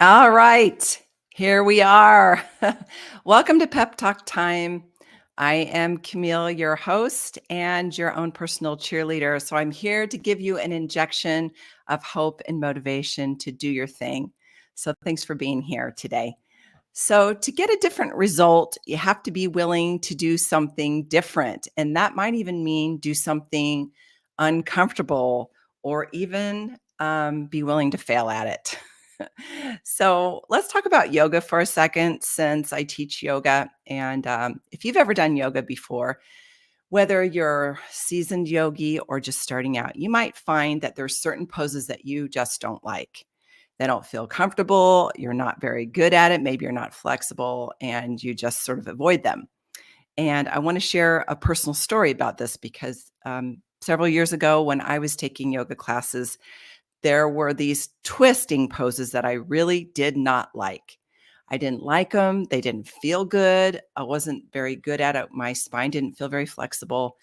All right, here we are. Welcome to Pep Talk Time. I am Camille, your host and your own personal cheerleader. So I'm here to give you an injection of hope and motivation to do your thing. So thanks for being here today. So, to get a different result, you have to be willing to do something different. And that might even mean do something uncomfortable or even be willing to fail at it. So, let's talk about yoga for a second since I teach yoga. And if you've ever done yoga before, whether you're seasoned yogi or just starting out, you might find that there's certain poses that you just don't like. They don't feel comfortable. You're not very good at it. Maybe you're not flexible and you just sort of avoid them. And I want to share a personal story about this because several years ago, when I was taking yoga classes, there were these twisting poses that I really did not like. I didn't like them. They didn't feel good. I wasn't very good at it. My spine didn't feel very flexible.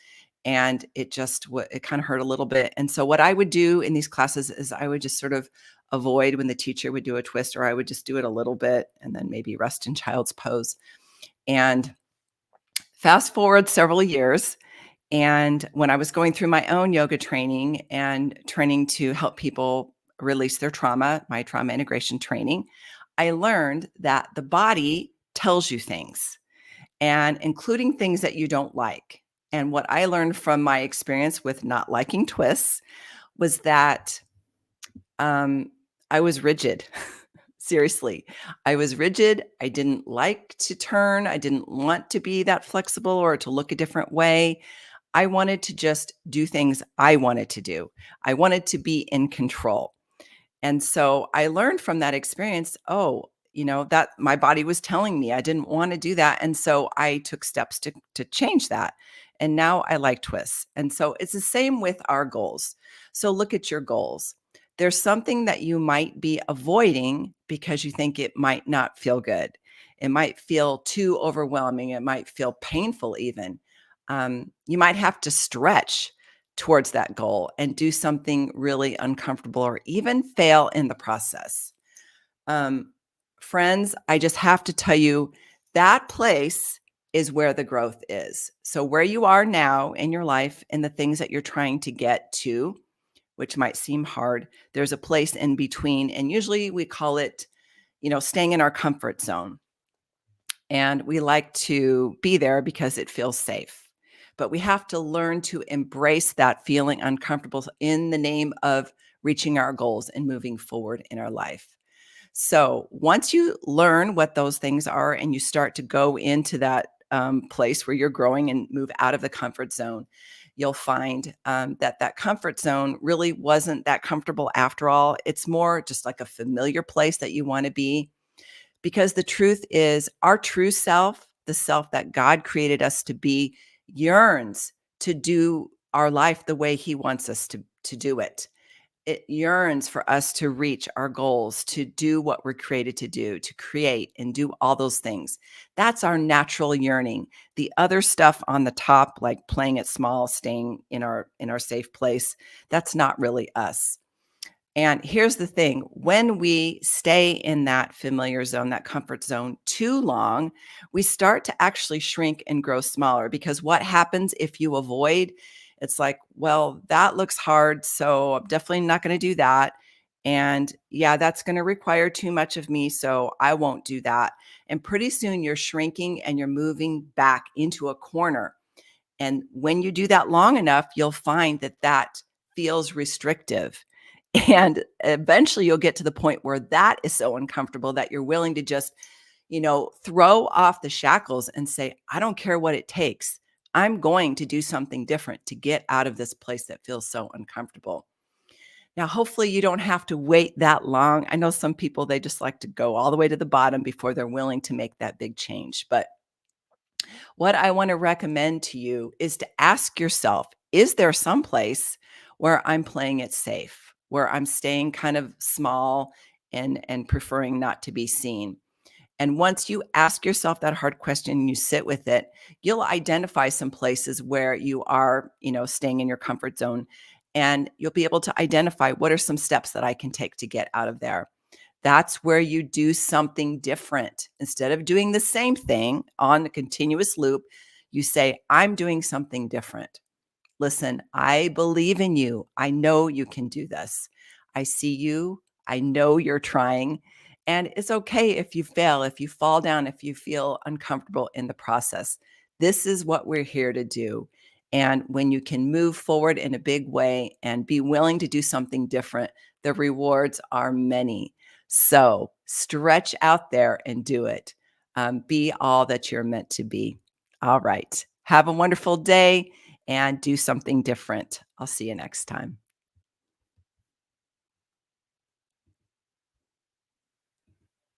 And it just, it kind of hurt a little bit. And so what I would do in these classes is I would just sort of avoid when the teacher would do a twist, or I would just do it a little bit and then maybe rest in child's pose. And fast forward several years, and when I was going through my own yoga training and training to help people release their trauma, my trauma integration training, I learned that the body tells you things, and including things that you don't like. And what I learned from my experience with not liking twists was that I was rigid. Seriously, I was rigid. I didn't like to turn. I didn't want to be that flexible or to look a different way. I wanted to just do things I wanted to do. I wanted to be in control. And so I learned from that experience, that my body was telling me I didn't want to do that. And so I took steps to change that. And now I like twists. And so it's the same with our goals. So look at your goals. There's something that you might be avoiding because you think it might not feel good. It might feel too overwhelming. It might feel painful, even. You might have to stretch towards that goal and do something really uncomfortable or even fail in the process. Um, Friends, I just have to tell you that place is where the growth is. So, where you are now in your life and the things that you're trying to get to, which might seem hard, there's a place in between. And usually we call it, staying in our comfort zone. And we like to be there because it feels safe. But we have to learn to embrace that feeling uncomfortable in the name of reaching our goals and moving forward in our life. So once you learn what those things are and you start to go into that place where you're growing and move out of the comfort zone, you'll find that comfort zone really wasn't that comfortable after all. It's more just like a familiar place that you want to be. Because the truth is, our true self, the self that God created us to be, yearns to do our life the way He wants us to do it. It yearns for us to reach our goals, to do what we're created to do, to create and do all those things. That's our natural yearning. The other stuff on the top, like playing it small, staying in our safe place, that's not really us. And here's the thing, when we stay in that familiar zone, that comfort zone too long, we start to actually shrink and grow smaller because what happens if you avoid? It's like, well, that looks hard, so I'm definitely not going to do that. And yeah, that's going to require too much of me, so I won't do that. And pretty soon you're shrinking and you're moving back into a corner. And when you do that long enough, you'll find that that feels restrictive. And eventually you'll get to the point where that is so uncomfortable that you're willing to just, throw off the shackles and say, I don't care what it takes. I'm going to do something different to get out of this place that feels so uncomfortable. Now, hopefully you don't have to wait that long. I know some people, they just like to go all the way to the bottom before they're willing to make that big change. But what I want to recommend to you is to ask yourself, is there some place where I'm playing it safe, where I'm staying kind of small and preferring not to be seen? And once you ask yourself that hard question and you sit with it, you'll identify some places where you are, staying in your comfort zone, and you'll be able to identify what are some steps that I can take to get out of there. That's where you do something different. Instead of doing the same thing on a continuous loop, you say, I'm doing something different. Listen, I believe in you. I know you can do this. I see you. I know you're trying. And it's okay if you fail, if you fall down, if you feel uncomfortable in the process. This is what we're here to do. And when you can move forward in a big way and be willing to do something different, the rewards are many. So stretch out there and do it. Be all that you're meant to be. All right. Have a wonderful day and do something different. I'll see you next time.